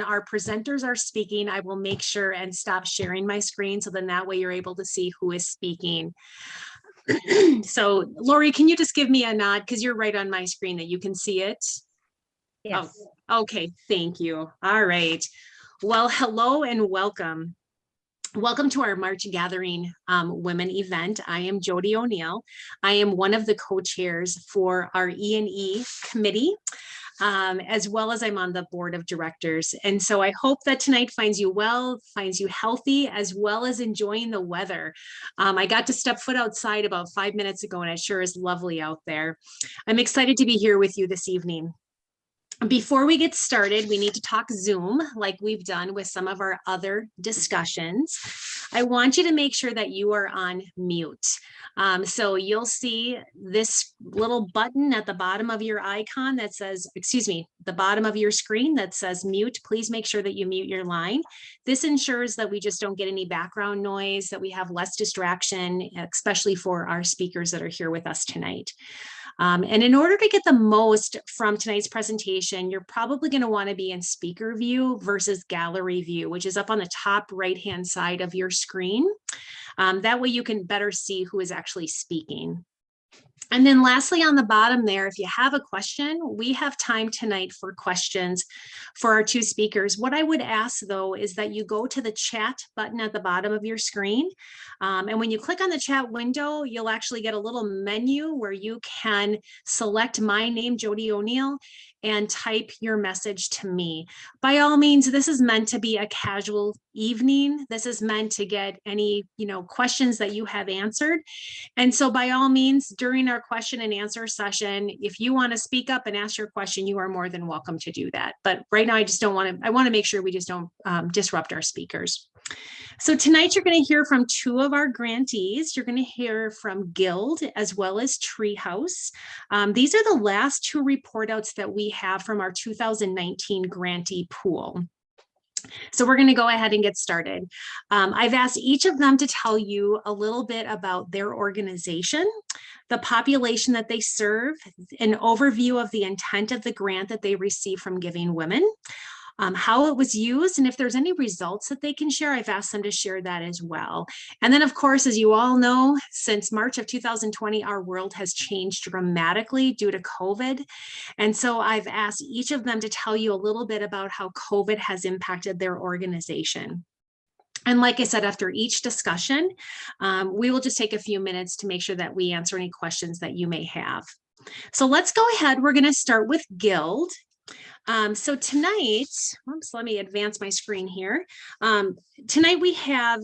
our presenters are speaking, I will make sure and stop sharing my screen. So then that way you're able to see who is speaking. So Lori, can you just give me a nod? Because you're right on my screen that you can see it. Yes. Oh, okay, thank you. All right. Well, hello and welcome. Welcome to our March Gathering Women event. I am Jody O'Neill. I am one of the co-chairs for our E&E committee, as well as I'm on the board of directors. And so I hope that tonight finds you well, finds you healthy, as well as enjoying the weather. I got to step foot outside about 5 minutes ago, and it sure is lovely out there. I'm excited to be here with you this evening. Before we get started, we need to talk Zoom like we've done with some of our other discussions. I want you to make sure that you are on mute. So you'll see this little button at the bottom of your icon that says, the bottom of your screen that says mute. Please make sure that you mute your line. This ensures that we just don't get any background noise, that we have less distraction, especially for our speakers that are here with us tonight. And in order to get the most from tonight's presentation, you're probably going to want to be in speaker view versus gallery view, which is up on the top right-hand side of your screen. That way you can better see who is actually speaking. And then lastly, on the bottom there, if you have a question, we have time tonight for questions for our two speakers. What I would ask, though, is that you go to the chat button at the bottom of your screen. And when you click on the chat window, you'll actually get a little menu where you can select my name, Jody O'Neill, and type your message to me. By all means, this is meant to be a casual evening. This is meant to get any, questions that you have answered. And so by all means, during our question and answer session, if you want to speak up and ask your question, you are more than welcome to do that. But right now, I want to make sure we just don't disrupt our speakers. So tonight you're going to hear from two of our grantees. You're going to hear from Guild as well as Treehouse. These are the last two report outs that we have from our 2019 grantee pool. So we're going to go ahead and get started. I've asked each of them to tell you a little bit about their organization, the population that they serve, an overview of the intent of the grant that they receive from Giving Women, how it was used, and if there's any results that they can share, I've asked them to share that as well. And then, of course, as you all know, since March of 2020, our world has changed dramatically due to COVID. And so I've asked each of them to tell you a little bit about how COVID has impacted their organization. And like I said, after each discussion, we will just take a few minutes to make sure that we answer any questions that you may have. So let's go ahead. We're going to start with Guild. So tonight, let me advance my screen here. Tonight we have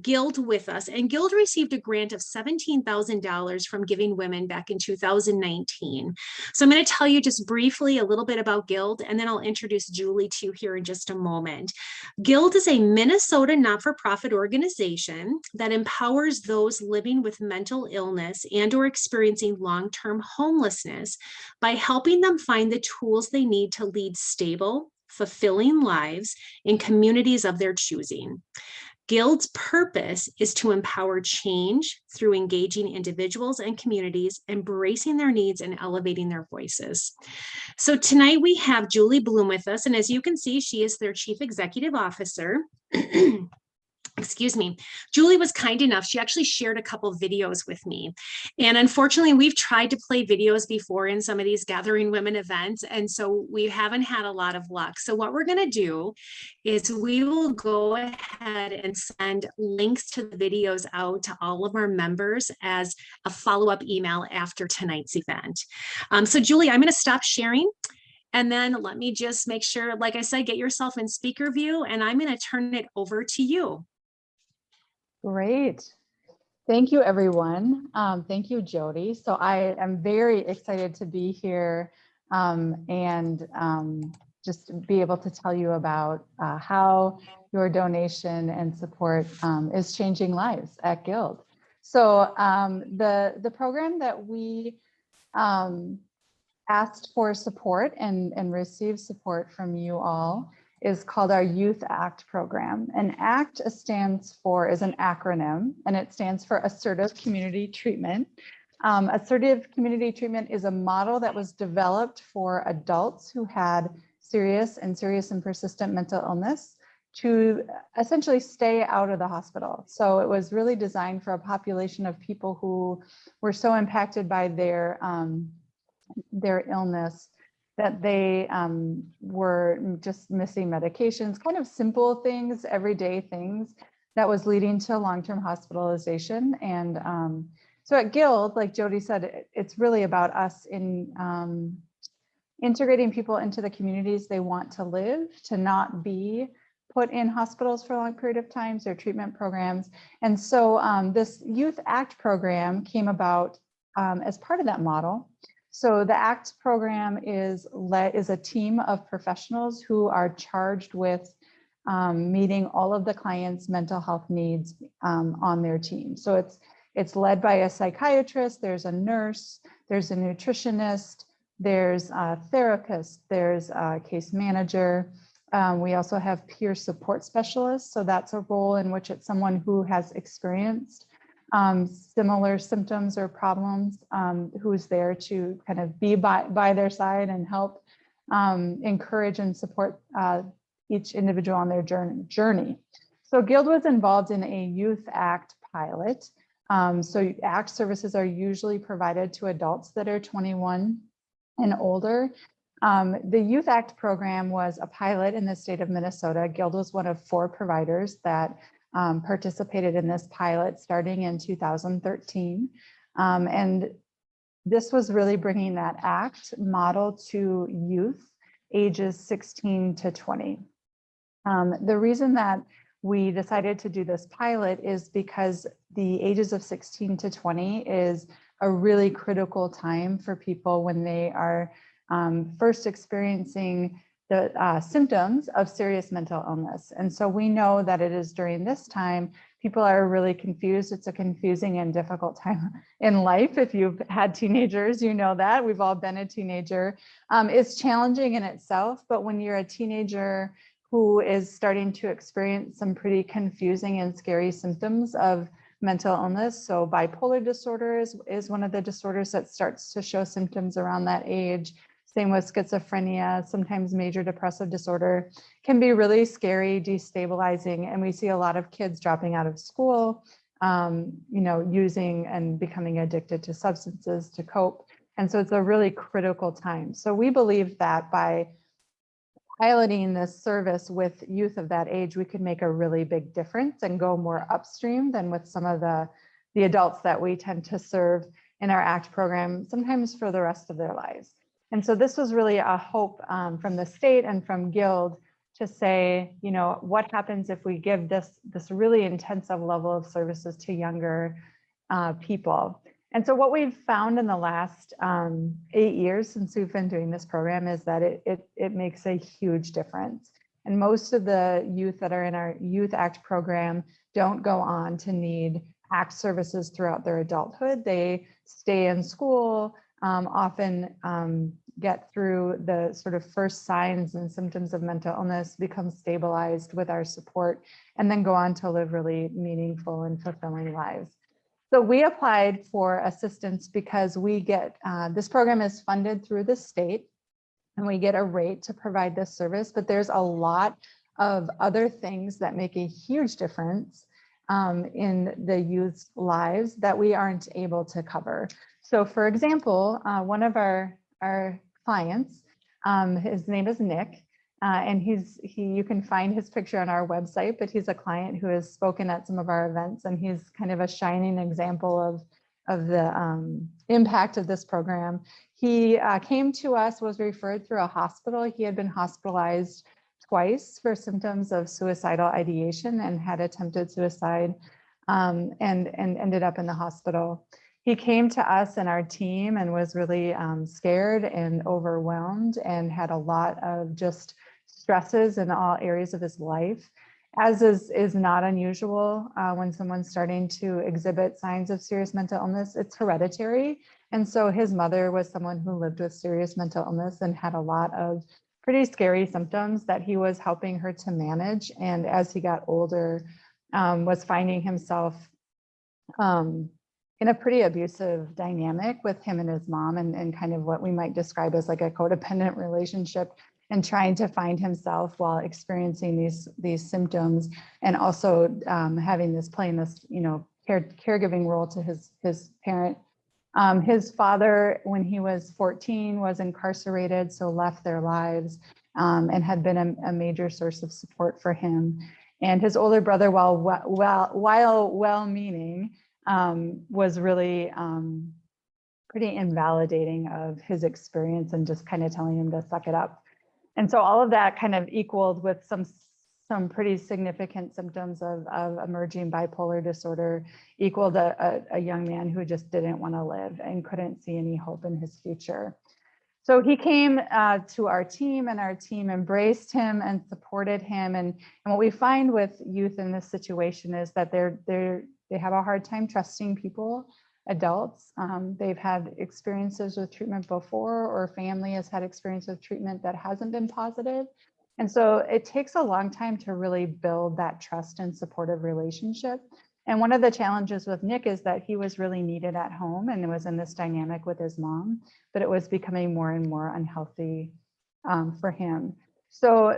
Guild with us, and Guild received a grant of $17,000 from Giving Women back in 2019. So I'm going to tell you just briefly a little bit about Guild, and then I'll introduce Julie to you here in just a moment. Guild is a Minnesota not-for-profit organization that empowers those living with mental illness and or experiencing long-term homelessness by helping them find the tools they need to lead stable, fulfilling lives in communities of their choosing. Guild's purpose is to empower change through engaging individuals and communities, embracing their needs and elevating their voices. So tonight we have Julie Bloom with us, and as you can see, she is their Chief Executive Officer. Excuse me. Julie was kind enough. She actually shared a couple videos with me. And unfortunately, we've tried to play videos before in some of these Gathering Women events. And so we haven't had a lot of luck. So what we're going to do is we will go ahead and send links to the videos out to all of our members as a follow-up email after tonight's event. So Julie, I'm going to stop sharing. And then let me just make sure, like I said, get yourself in speaker view, and I'm going to turn it over to you. Great. Thank you, everyone. Thank you, Jody. So I am very excited to be here and just be able to tell you about how your donation and support is changing lives at Guild. So the program that we asked for support and received support from you all is called our Youth ACT program. And ACT is an acronym, and it stands for Assertive Community Treatment. Assertive Community Treatment is a model that was developed for adults who had serious and persistent mental illness to essentially stay out of the hospital. So it was really designed for a population of people who were so impacted by their illness that they were just missing medications, kind of simple things, everyday things that was leading to long-term hospitalization. And so at Guild, like Jody said, it's really about us in integrating people into the communities they want to live, to not be put in hospitals for a long period of times or treatment programs. And so this Youth ACT program came about as part of that model. So the ACT program is a team of professionals who are charged with meeting all of the clients' mental health needs on their team. So it's led by a psychiatrist, there's a nurse, there's a nutritionist, there's a therapist, there's a case manager. We also have peer support specialists. So that's a role in which it's someone who has experienced similar symptoms or problems, who's there to kind of be by their side and help encourage and support each individual on their journey. So Guild was involved in a Youth ACT pilot. So ACT services are usually provided to adults that are 21 and older. The Youth ACT program was a pilot in the state of Minnesota. Guild was one of 4 providers that participated in this pilot starting in 2013. And this was really bringing that ACT model to youth ages 16 to 20. The reason that we decided to do this pilot is because the ages of 16 to 20 is a really critical time for people when they are first experiencing the symptoms of serious mental illness. And so we know that it is during this time, people are really confused. It's a confusing and difficult time in life. If you've had teenagers, you know that. We've all been a teenager. It's challenging in itself, but when you're a teenager who is starting to experience some pretty confusing and scary symptoms of mental illness, so bipolar disorder is one of the disorders that starts to show symptoms around that age. Same with schizophrenia, sometimes major depressive disorder, can be really scary, destabilizing, and we see a lot of kids dropping out of school, using and becoming addicted to substances to cope. And so it's a really critical time. So we believe that by piloting this service with youth of that age, we could make a really big difference and go more upstream than with some of the adults that we tend to serve in our ACT program, sometimes for the rest of their lives. And so this was really a hope from the state and from Guild to say, what happens if we give this really intensive level of services to younger people? And so what we've found in the last 8 years since we've been doing this program is that it makes a huge difference. And most of the youth that are in our Youth ACT program don't go on to need ACT services throughout their adulthood. They stay in school, often get through the sort of first signs and symptoms of mental illness, become stabilized with our support, and then go on to live really meaningful and fulfilling lives. So we applied for assistance because we get, this program is funded through the state and we get a rate to provide this service, but there's a lot of other things that make a huge difference in the youth's lives that we aren't able to cover. So for example, one of our clients, his name is Nick, and you can find his picture on our website, but he's a client who has spoken at some of our events, and he's kind of a shining example of the impact of this program. He came to us, was referred through a hospital. He had been hospitalized twice for symptoms of suicidal ideation and had attempted suicide and ended up in the hospital. He came to us and our team and was really scared and overwhelmed and had a lot of just stresses in all areas of his life, as is not unusual when someone's starting to exhibit signs of serious mental illness. It's hereditary. And so his mother was someone who lived with serious mental illness and had a lot of pretty scary symptoms that he was helping her to manage. And as he got older, was finding himself in a pretty abusive dynamic with him and his mom, and kind of what we might describe as like a codependent relationship. and trying to find himself while experiencing these symptoms, and also having this playing this, you know, caregiving role to his parent. His father, when he was 14, was incarcerated, so left their lives, and had been a major source of support for him. And his older brother, while well-meaning, was really pretty invalidating of his experience and just kind of telling him to suck it up. And so all of that kind of equaled with some pretty significant symptoms of emerging bipolar disorder, equaled a young man who just didn't want to live and couldn't see any hope in his future. So he came to our team, and our team embraced him and supported him. And what we find with youth in this situation is that they have a hard time trusting people, adults. They've had experiences with treatment before, or family has had experience with treatment that hasn't been positive. And so it takes a long time to really build that trust and supportive relationship. And one of the challenges with Nick is that he was really needed at home and was in this dynamic with his mom, but it was becoming more and more unhealthy for him. So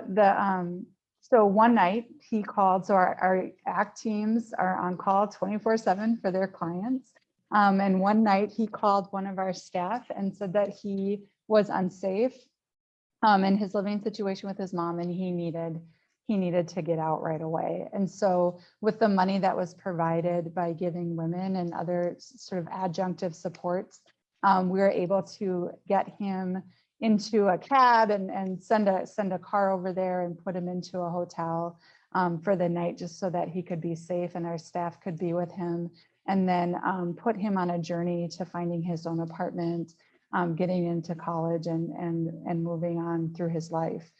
so one night he called, so our ACT teams are on call 24/7 for their clients. And one night he called one of our staff and said that he was unsafe in his living situation with his mom, and he needed to get out right away. And so with the money that was provided by Giving Women and other sort of adjunctive supports, we were able to get him into a cab and send a car over there and put him into a hotel for the night, just so that he could be safe and our staff could be with him, and then put him on a journey to finding his own apartment, getting into college and moving on through his life.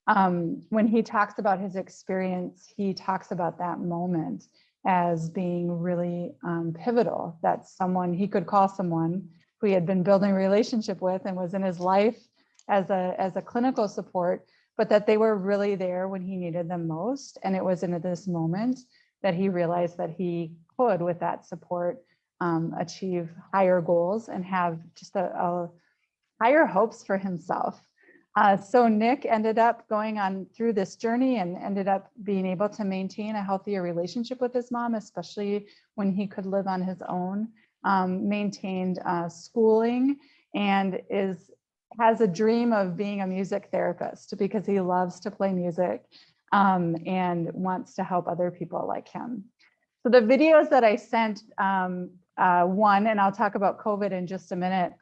When he talks about his experience, he talks about that moment as being really pivotal, that he could call someone who he had been building a relationship with and was in his life as a clinical support, but that they were really there when he needed them most. And it was in this moment that he realized that he could, with that support, achieve higher goals and have just a higher hopes for himself. So Nick ended up going on through this journey and ended up being able to maintain a healthier relationship with his mom, especially when he could live on his own, maintained schooling, and has a dream of being a music therapist because he loves to play music and wants to help other people like him. So the videos that I sent, one, and I'll talk about COVID in just a minute,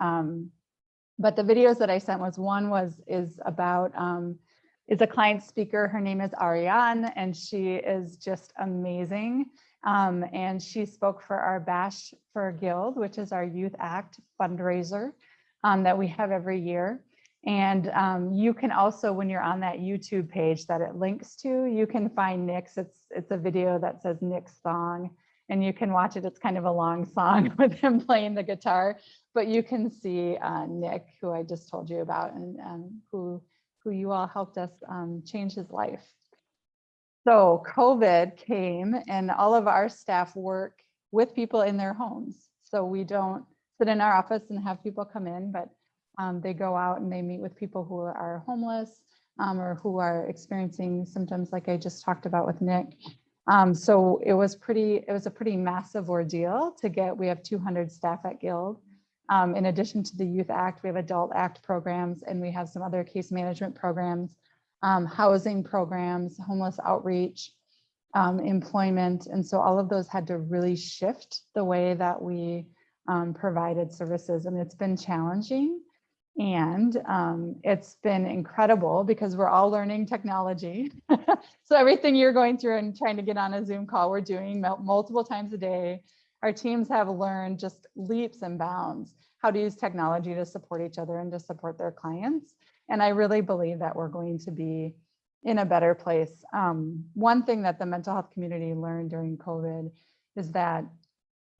but the videos that I sent is a client speaker. Her name is Ariane, and she is just amazing. And she spoke for our Bash for Guild, which is our Youth Act fundraiser that we have every year. And you can also, when you're on that YouTube page that it links to, you can find Nick's. It's a video that says Nick's song, and you can watch it. It's kind of a long song with him playing the guitar, but you can see Nick, who I just told you about, and who you all helped us change his life. So COVID came, and all of our staff work with people in their homes. So we don't sit in our office and have people come in, but they go out and they meet with people who are homeless or who are experiencing symptoms like I just talked about with Nick. So it was a pretty massive ordeal to get. We have 200 staff at Guild. In addition to the Youth Act, we have Adult Act programs, and we have some other case management programs, housing programs, homeless outreach, employment. And so all of those had to really shift the way that we provided services, and it's been challenging. And it's been incredible because we're all learning technology. So everything you're going through and trying to get on a Zoom call, we're doing multiple times a day. Our teams have learned just leaps and bounds how to use technology to support each other and to support their clients. And I really believe that we're going to be in a better place. One thing that the mental health community learned during COVID is that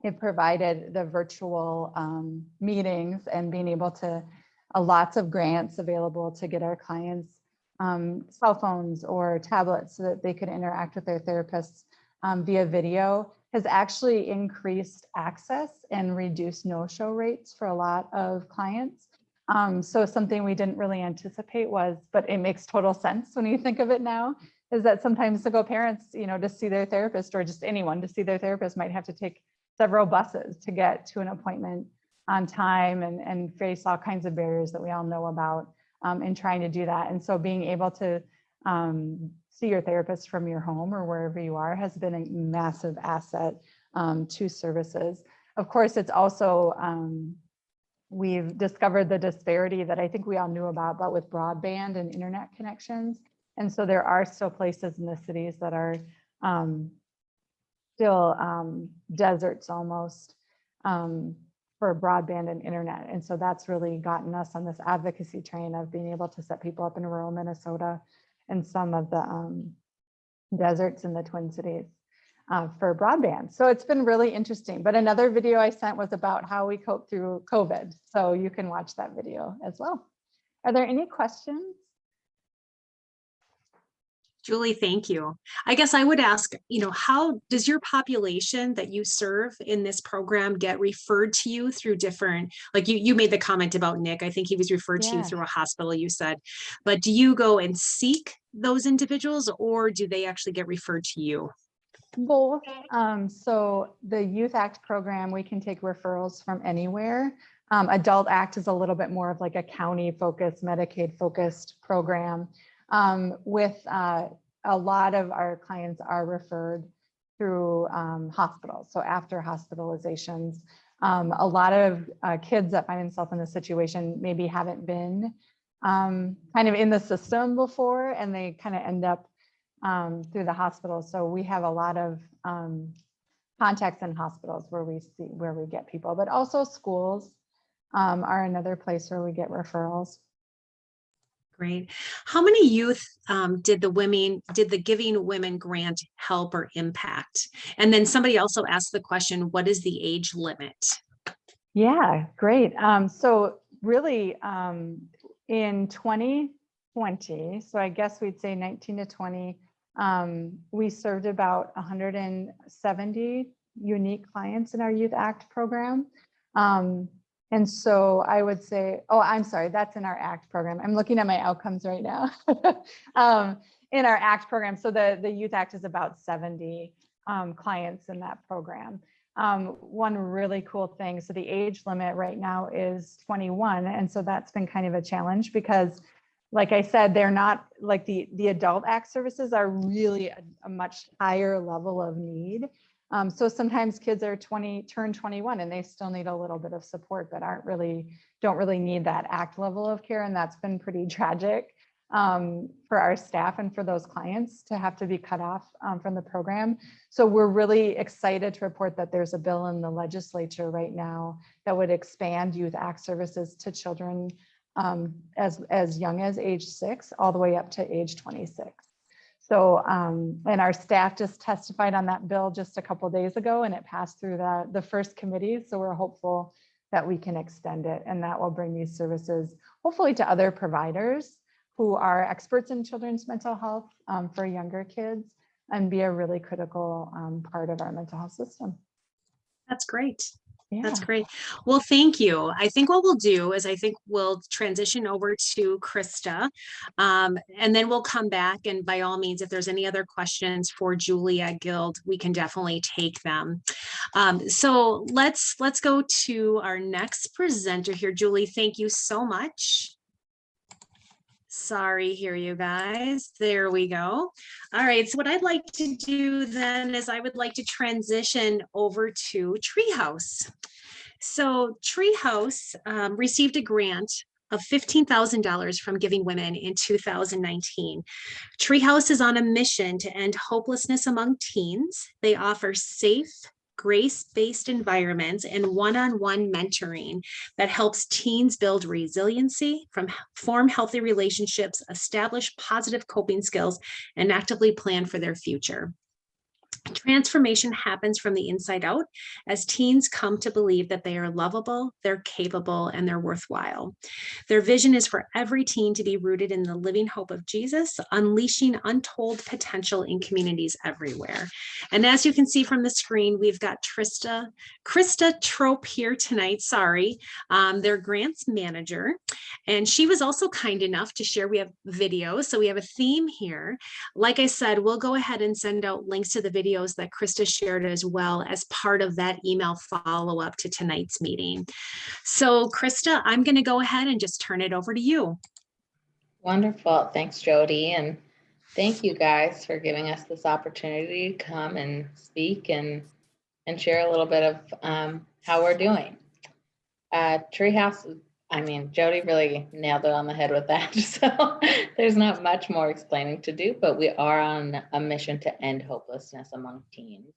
it provided the virtual meetings and being able to lots of grants available to get our clients cell phones or tablets so that they could interact with their therapists via video has actually increased access and reduced no-show rates for a lot of clients. So something we didn't really anticipate was, but it makes total sense when you think of it now, is that sometimes single parents, to see their therapist, or just anyone to see their therapist, might have to take several buses to get to an appointment on time, and face all kinds of barriers that we all know about in trying to do that. And so being able to see your therapist from your home or wherever you are has been a massive asset to services. Of course, it's also, we've discovered the disparity that I think we all knew about, but with broadband and internet connections. And so there are still places in the cities that are still deserts almost for broadband and internet. And so that's really gotten us on this advocacy train of being able to set people up in rural Minnesota and some of the deserts in the Twin Cities for broadband. So it's been really interesting. But another video I sent was about how we cope through COVID. So you can watch that video as well. Are there any questions? Julie, thank you. I guess I would ask, how does your population that you serve in this program get referred to you through different, like you made the comment about Nick, I think he was referred to you through a hospital, you said, but do you go and seek those individuals, or do they actually get referred to you? Both. So the Youth Act program, we can take referrals from anywhere. Adult Act is a little bit more of like a county focused, Medicaid focused program. With a lot of our clients are referred through hospitals. So after hospitalizations, a lot of kids that find themselves in this situation maybe haven't been kind of in the system before, and they kind of end up through the hospital. So we have a lot of contacts in hospitals where we get people, but also schools are another place where we get referrals. Great. How many youth did the Giving WoMN grant help or impact? And then somebody also asked the question, what is the age limit? Yeah, great. So really in 2020, so I guess we'd say 19 to 20, we served about 170 unique clients in our Youth Act program. And so I would say, oh, I'm sorry, that's in our ACT program. I'm looking at my outcomes right now. In our ACT program, so the Youth Act is about 70 clients in that program. One really cool thing, so the age limit right now is 21. And so that's been kind of a challenge because, like I said, they're not like the Adult Act services are really a much higher level of need. So sometimes kids are turn 21 and they still need a little bit of support, but don't really need that ACT level of care. And that's been pretty tragic for our staff and for those clients to have to be cut off from the program. So we're really excited to report that there's a bill in the legislature right now that would expand Youth Act services to children as young as age 6 all the way up to age 26. So, and our staff just testified on that bill just a couple of days ago, and it passed through the first committee. So we're hopeful that we can extend it, and that will bring these services hopefully to other providers who are experts in children's mental health for younger kids, and be a really critical part of our mental health system. That's great. Yeah. That's great. Well, thank you. I think what we'll do is we'll transition over to Krista, and then we'll come back, and by all means, if there's any other questions for Julia Guild, we can definitely take them. So let's go to our next presenter here. Julie, thank you so much. Sorry here, you guys. There we go. All right. So what I'd like to do then is I would like to transition over to Treehouse. So Treehouse received a grant of $15,000 from Giving WoMN in 2019. Treehouse is on a mission to end hopelessness among teens. They offer safe, grace-based environments and one-on-one mentoring that helps teens build resiliency, form healthy relationships, establish positive coping skills, and actively plan for their future. Transformation happens from the inside out as teens come to believe that they are lovable, they're capable, and they're worthwhile. Their vision is for every teen to be rooted in the living hope of Jesus, unleashing untold potential in communities everywhere. And as you can see from the screen, we've got Krista Trope here tonight. Sorry, their grants manager. And she was also kind enough to share. We have videos, so we have a theme here. Like I said, we'll go ahead and send out links to the videos that Krista shared as well as part of that email follow-up to tonight's meeting. So Krista, I'm going to go ahead and just turn it over to you. Wonderful. Thanks, Jody. And thank you guys for giving us this opportunity to come and speak and share a little bit of how we're doing. Treehouse, I mean, Jody really nailed it on the head with that. So there's not much more explaining to do, but we are on a mission to end hopelessness among teens.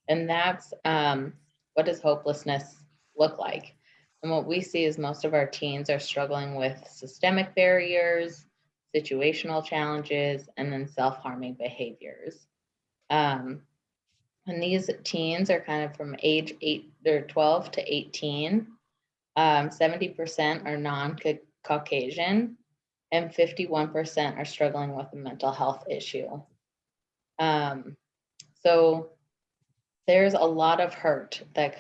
And that's what does hopelessness look like? And what we see is most of our teens are struggling with systemic barriers, situational challenges, and then self-harming behaviors. And these teens are kind of from age 12 to 18. 70% are non-Caucasian, and 51% are struggling with a mental health issue. So there's a lot of hurt that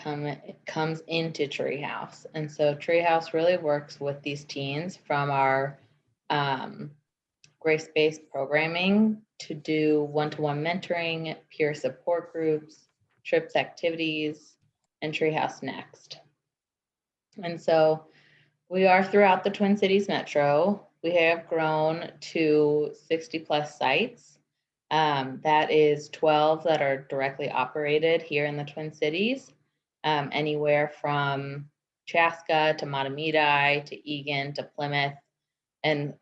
comes into Treehouse. And so Treehouse really works with these teens from our grace-based programming to do one-to-one mentoring, peer support groups, trips activities, and Treehouse Next. And so we are throughout the Twin Cities Metro. We have grown to 60 plus sites. That is 12 that are directly operated here in the Twin Cities, anywhere from Chaska to Matamidi to Eagan to Plymouth, and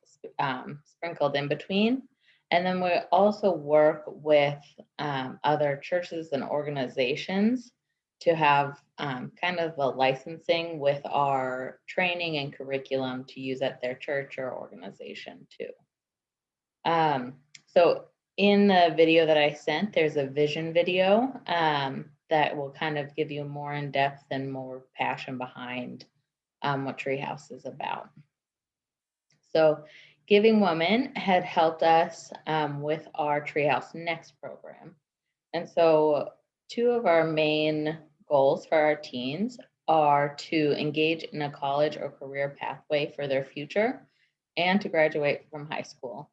sprinkled in between. And then we also work with other churches and organizations to have kind of a licensing with our training and curriculum to use at their church or organization too. So in the video that I sent, there's a vision video that will kind of give you more in depth and more passion behind what Treehouse is about. So Giving WoMN had helped us with our Treehouse Next program. And so two of our main goals for our teens are to engage in a college or career pathway for their future and to graduate from high school.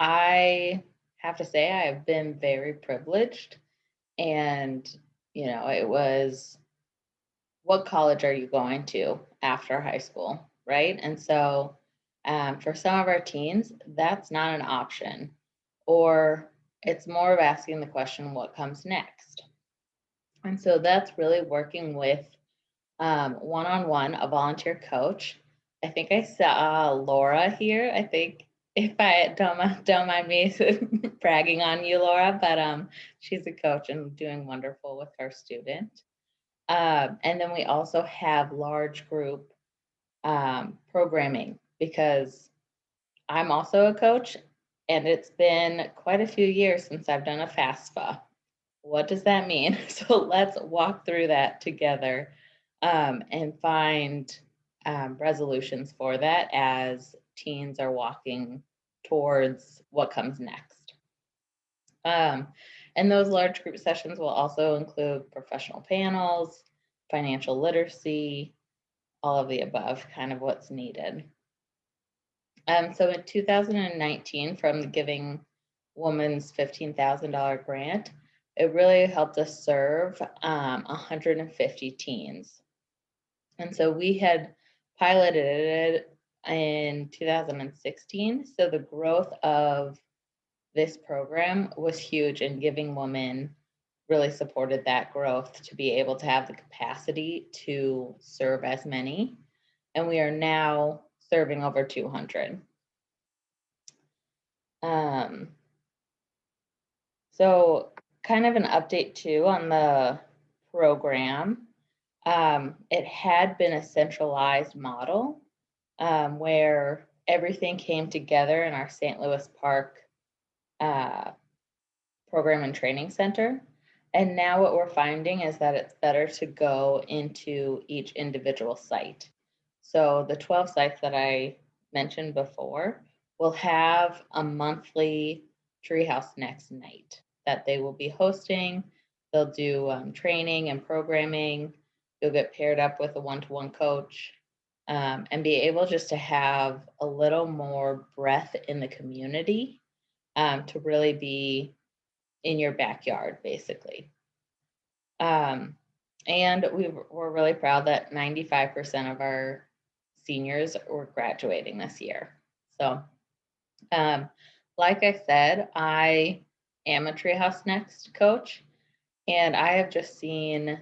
I have to say I've been very privileged, and it was, what college are you going to after high school, right? And so for some of our teens, that's not an option, or it's more of asking the question, what comes next? And so that's really working with one-on-one, a volunteer coach. I think I saw Laura here. I think, if I don't mind me bragging on you, Laura, but she's a coach and doing wonderful with her student. And then we also have large group programming, because I'm also a coach, and it's been quite a few years since I've done a FAFSA. What does that mean? So let's walk through that together and find resolutions for that as teens are walking towards what comes next. And those large group sessions will also include professional panels, financial literacy, all of the above, kind of what's needed. So in 2019, from the Giving WoMN's $15,000 grant, it really helped us serve 150 teens. And so we had piloted it in 2016. So the growth of this program was huge, and Giving WoMN really supported that growth to be able to have the capacity to serve as many. And we are now serving over 200. So kind of an update too on the program. It had been a centralized model where everything came together in our St. Louis Park program and training center. And now what we're finding is that it's better to go into each individual site. So the 12 sites that I mentioned before will have a monthly Treehouse Next night that they will be hosting. They'll do training and programming. You'll get paired up with a one-to-one coach and be able just to have a little more breath in the community to really be in your backyard, basically. And we're really proud that 95% of our seniors were graduating this year. So, like I said, I am a Treehouse Next coach, and I have just seen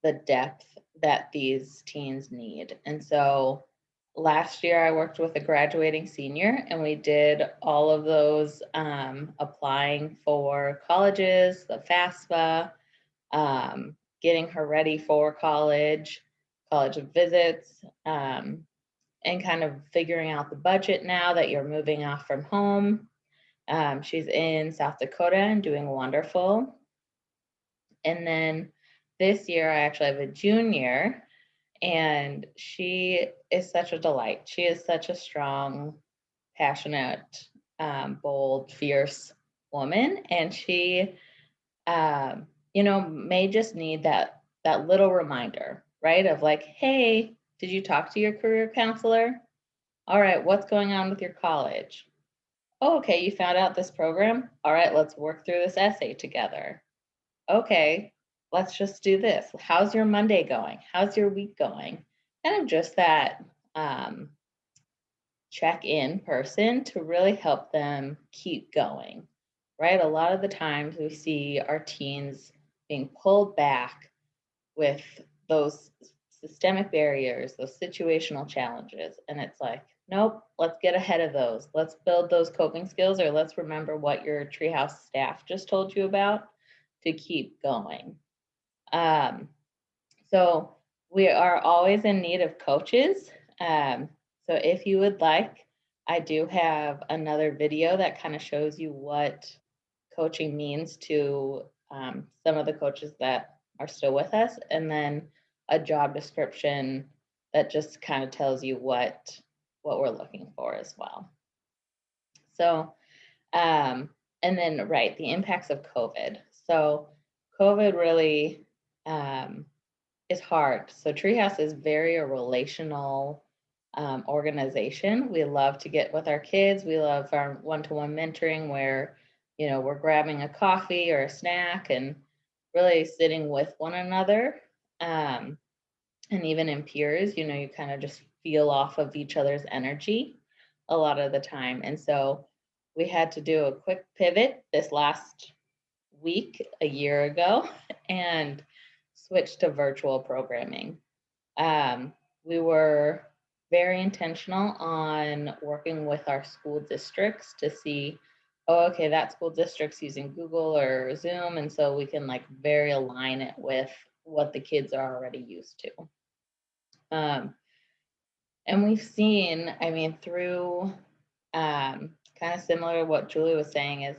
the depth that these teens need. And so last year I worked with a graduating senior, and we did all of those applying for colleges, the FAFSA, getting her ready for college visits, and kind of figuring out the budget now that you're moving off from home. She's in South Dakota and doing wonderful. And then this year, I actually have a junior, and she is such a delight. She is such a strong, passionate, bold, fierce woman. And she, may just need that little reminder, right? Of like, hey, did you talk to your career counselor? All right, what's going on with your college? Oh, okay, you found out this program. All right, let's work through this essay together. Okay, let's just do this. How's your Monday going? How's your week going? Kind of just that check-in person to really help them keep going, right? A lot of the times we see our teens being pulled back with those systemic barriers, those situational challenges. And it's like, nope, let's get ahead of those. Let's build those coping skills, or let's remember what your Treehouse staff just told you about to keep going. So we are always in need of coaches. So if you would like, I do have another video that kind of shows you what coaching means to some of the coaches that are still with us, and then a job description that just kind of tells you what we're looking for as well. So, and then, right, the impacts of COVID. So COVID really is hard. So Treehouse is very a relational organization. We love to get with our kids. We love our one-to-one mentoring where, we're grabbing a coffee or a snack and really sitting with one another. And even in peers, you kind of just feel off of each other's energy a lot of the time. And so we had to do a quick pivot this last week, a year ago, and switch to virtual programming. We were very intentional on working with our school districts to see, oh, okay, that school district's using Google or Zoom, and so we can very align it with what the kids are already used to. And we've seen, through kind of similar to what Julie was saying, is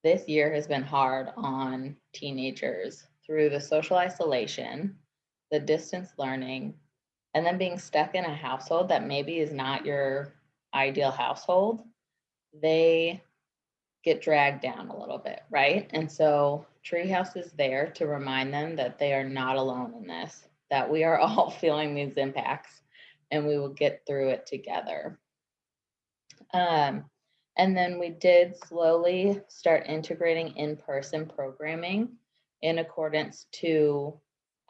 this year has been hard on teenagers through the social isolation, the distance learning, and then being stuck in a household that maybe is not your ideal household. They get dragged down a little bit, right? And so Treehouse is there to remind them that they are not alone in this, that we are all feeling these impacts, and we will get through it together. And then we did slowly start integrating in-person programming in accordance to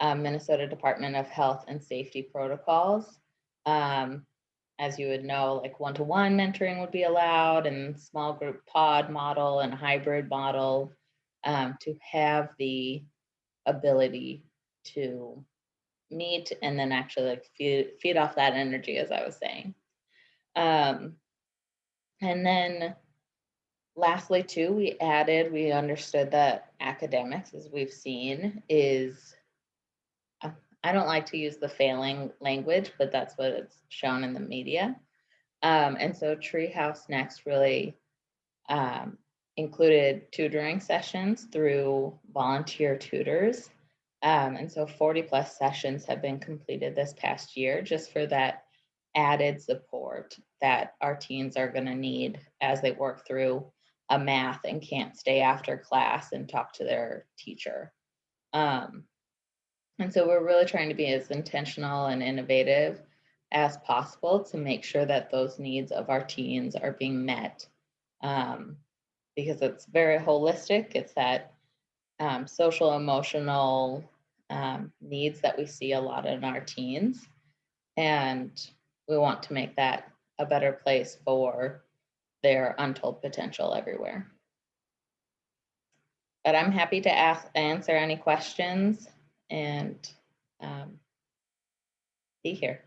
Minnesota Department of Health and Safety protocols. As you would know, one-to-one mentoring would be allowed, and small group pod model and hybrid model to have the ability to meet and then actually feed off that energy, as I was saying. And then lastly, too, we understood that academics, as we've seen, is, I don't like to use the failing language, but that's what it's shown in the media. And so Treehouse Next really included tutoring sessions through volunteer tutors. And so 40+ sessions have been completed this past year just for that added support that our teens are going to need as they work through a math and can't stay after class and talk to their teacher. And so we're really trying to be as intentional and innovative as possible to make sure that those needs of our teens are being met, because it's very holistic. It's that social, emotional needs that we see a lot in our teens. And we want to make that a better place for their untold potential everywhere. But I'm happy to answer any questions and be here.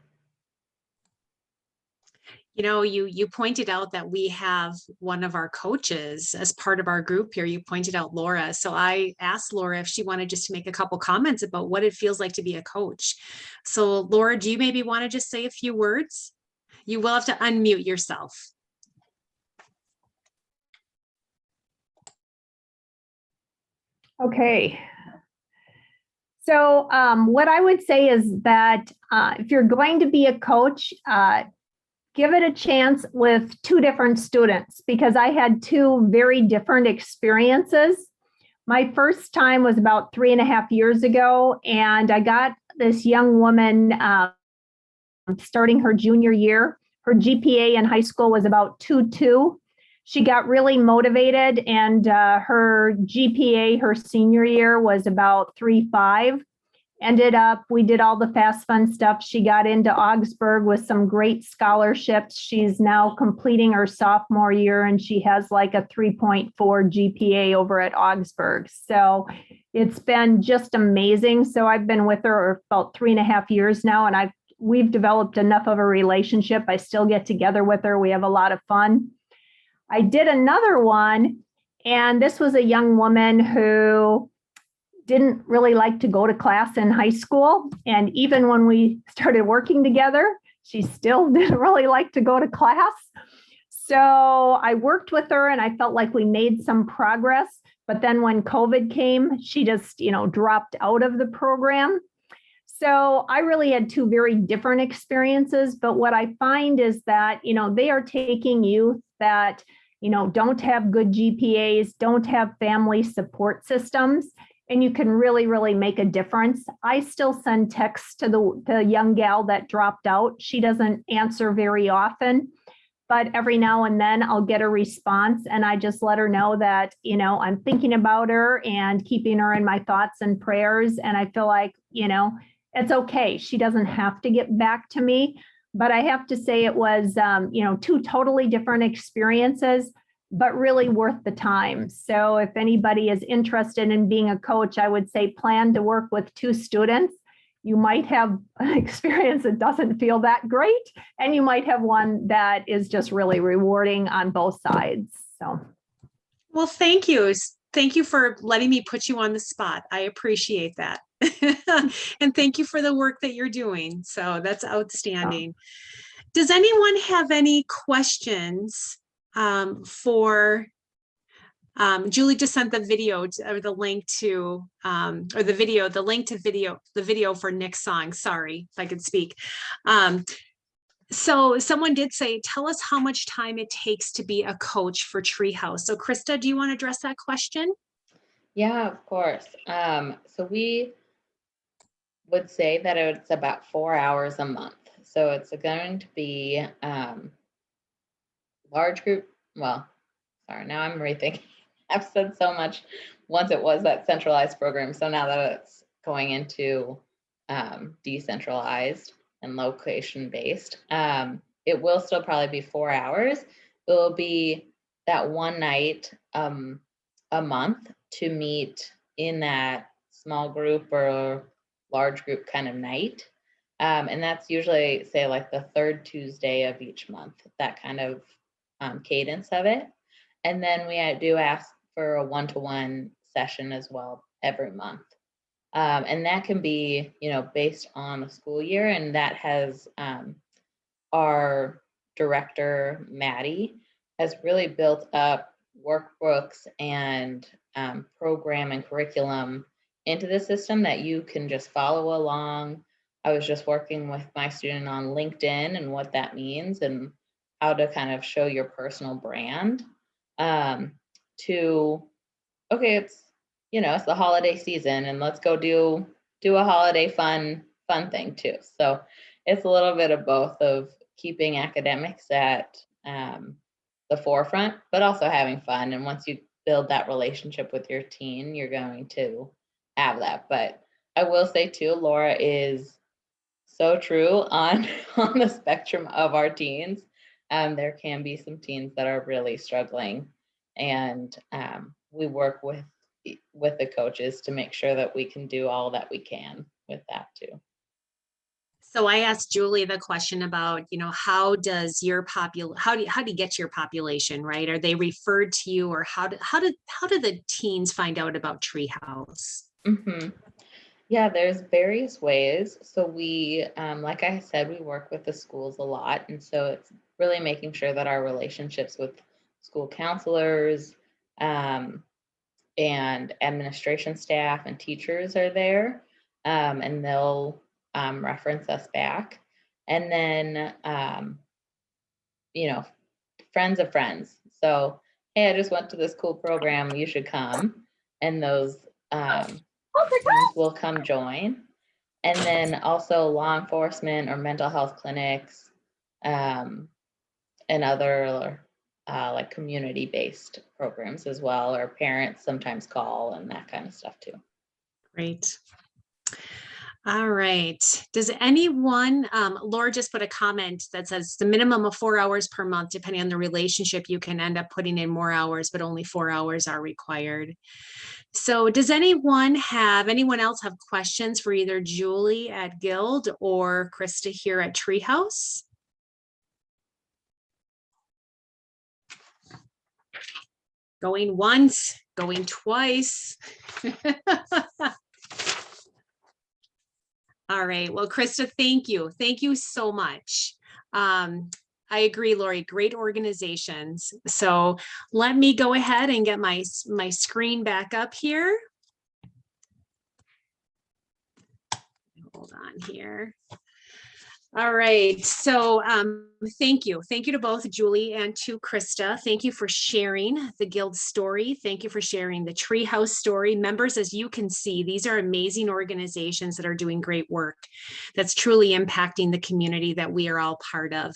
You know, you pointed out that we have one of our coaches as part of our group here. You pointed out Laura. So I asked Laura if she wanted just to make a couple comments about what it feels like to be a coach. So Laura, do you maybe want to just say a few words? You will have to unmute yourself. Okay. So what I would say is that if you're going to be a coach, give it a chance with 2 different students, because I had 2 very different experiences. My first time was about 3.5 years ago, and I got this young woman starting her junior year. Her GPA in high school was about 2.2. She got really motivated, and her GPA her senior year was about 3.5. Ended up, we did all the fast fun stuff. She got into Augsburg with some great scholarships. She's now completing her sophomore year, and she has like a 3.4 GPA over at Augsburg. So it's been just amazing. So I've been with her about 3.5 years now, and we've developed enough of a relationship. I still get together with her. We have a lot of fun. I did another one, and this was a young woman who didn't really like to go to class in high school. And even when we started working together, she still didn't really like to go to class. So I worked with her, and I felt like we made some progress. But then when COVID came, she just, dropped out of the program. So I really had 2 very different experiences. But what I find is that, they are taking youth that, don't have good GPAs, don't have family support systems, and you can really, really make a difference. I still send texts to the young gal that dropped out. She doesn't answer very often, but every now and then I'll get a response, and I just let her know that, I'm thinking about her and keeping her in my thoughts and prayers. And I feel like, it's okay. She doesn't have to get back to me. But I have to say it was, 2 totally different experiences, but really worth the time. So if anybody is interested in being a coach, I would say plan to work with 2 students. You might have an experience that doesn't feel that great, and you might have one that is just really rewarding on both sides. So, Well, thank you. Thank you for letting me put you on the spot. I appreciate that. And thank you for the work that you're doing. So that's outstanding. Does anyone have any questions for Julie? Just sent the video or the link to or the video for Nick's song. Sorry if I could speak. So someone did say, tell us how much time it takes to be a coach for Treehouse. So Krista, do you want to address that question? Yeah, of course. So we would say that it's about 4 hours a month. So it's going to be large group. Well, sorry, now I'm rethinking. I've said so much. Once it was that centralized program. So now that it's going into decentralized and location based, it will still probably be 4 hours. It will be that one night a month to meet in that small group or large group kind of night. And that's usually, say, like the 3rd Tuesday of each month, that kind of cadence of it. And then we do ask for a one-to-one session as well every month. And that can be, based on the school year. And that has our director, Maddie, has really built up workbooks and program and curriculum into the system that you can just follow along. I was just working with my student on LinkedIn and what that means and how to kind of show your personal brand to, okay, it's, you know, it's the holiday season and let's go do a holiday fun thing too. So it's a little bit of both of keeping academics at the forefront, but also having fun. And once you build that relationship with your teen, you're going to have that. But I will say too, Laura is so true on the spectrum of our teens. There can be some teens that are really struggling, and we work with the coaches to make sure that we can do all that we can with that too. So I asked Julie the question about, you know, how does your how do you get to your population, right? Are they referred to you, or how do the teens find out about Treehouse? Mm-hmm. Yeah, there's various ways. So we, like I said, we work with the schools a lot. And so it's really making sure that our relationships with school counselors and administration staff and teachers are there, and they'll reference us back. And then, you know, friends of friends. So, hey, I just went to this cool program, you should come. And those will come join. And then also law enforcement or mental health clinics and other like community-based programs as well, or parents sometimes call and that kind of stuff too. Great. All right. Does anyone, Laura just put a comment that says the minimum of 4 hours per month, depending on the relationship, you can end up putting in more hours, but only 4 hours are required. So does anyone else have questions for either Julie at Guild or Krista here at Treehouse? Going once, going twice. All right. Well, Krista, thank you. Thank you so much. I agree, Lori, great organizations. So let me go ahead and get my screen back up here. Hold on here. All right, so thank you. Thank you to both Julie and to Krista. Thank you for sharing the Guild story. Thank you for sharing the Treehouse story. Members, as you can see, these are amazing organizations that are doing great work that's truly impacting the community that we are all part of.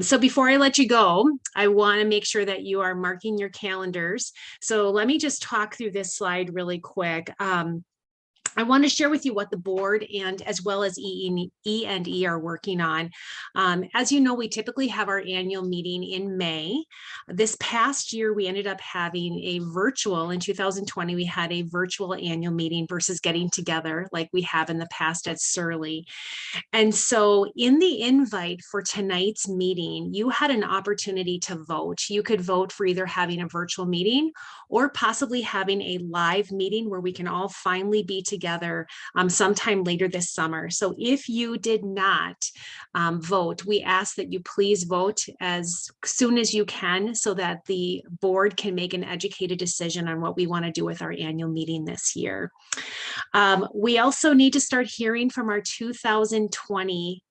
So before I let you go, I want to make sure that you are marking your calendars. So let me just talk through this slide really quick. I want to share with you what the board and as well as E&E are working on. As you know, we typically have our annual meeting in May. This past year, we ended up having a virtual, in 2020, we had a virtual annual meeting versus getting together like we have in the past at Surly. And so in the invite for tonight's meeting, you had an opportunity to vote. You could vote for either having a virtual meeting or possibly having a live meeting where we can all finally be together sometime later this summer. So if you did not vote, we ask that you please vote as soon as you can so that the board can make an educated decision on what we want to do with our annual meeting this year. We also need to start hearing from our 2020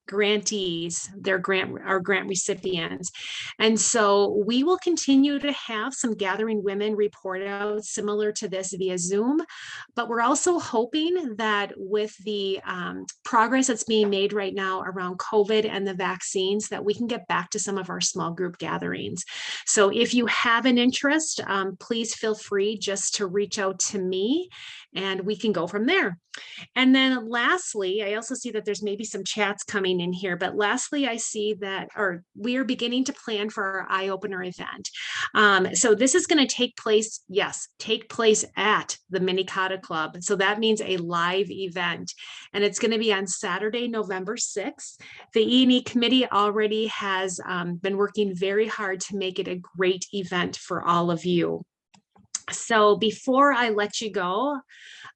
grantees, our grant recipients. And so we will continue to have some Gathering Women report out similar to this via Zoom, but we're also hoping that with the progress that's being made right now around COVID and the vaccines, that we can get back to some of our small group gatherings. So if you have an interest, please feel free just to reach out to me and we can go from there. And then lastly, I also see that there's maybe some chats coming in here, but lastly, I see that, or we are beginning to plan for our eye opener event. So this is going to take place, take place at the Minnetonka Club. So that means a live event, and it's going to be on Saturday, November 6th. The E&E committee already has been working very hard to make it a great event for all of you. So before I let you go,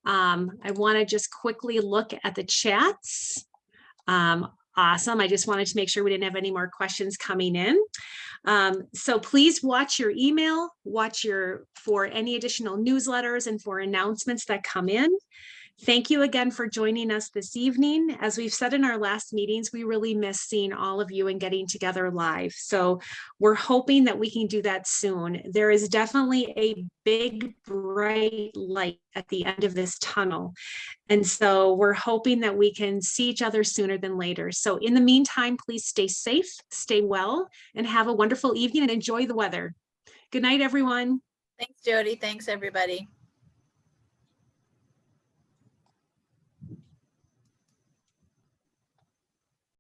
I want to just quickly look at the chats. Awesome. I just wanted to make sure we didn't have any more questions coming in. So please watch your email, for any additional newsletters and for announcements that come in. Thank you again for joining us this evening. As we've said in our last meetings, we really miss seeing all of you and getting together live. So we're hoping that we can do that soon. There is definitely a big, bright light at the end of this tunnel. And so we're hoping that we can see each other sooner than later. So in the meantime, please stay safe, stay well, and have a wonderful evening and enjoy the weather. Good night, everyone. Thanks, Jody. Thanks, everybody.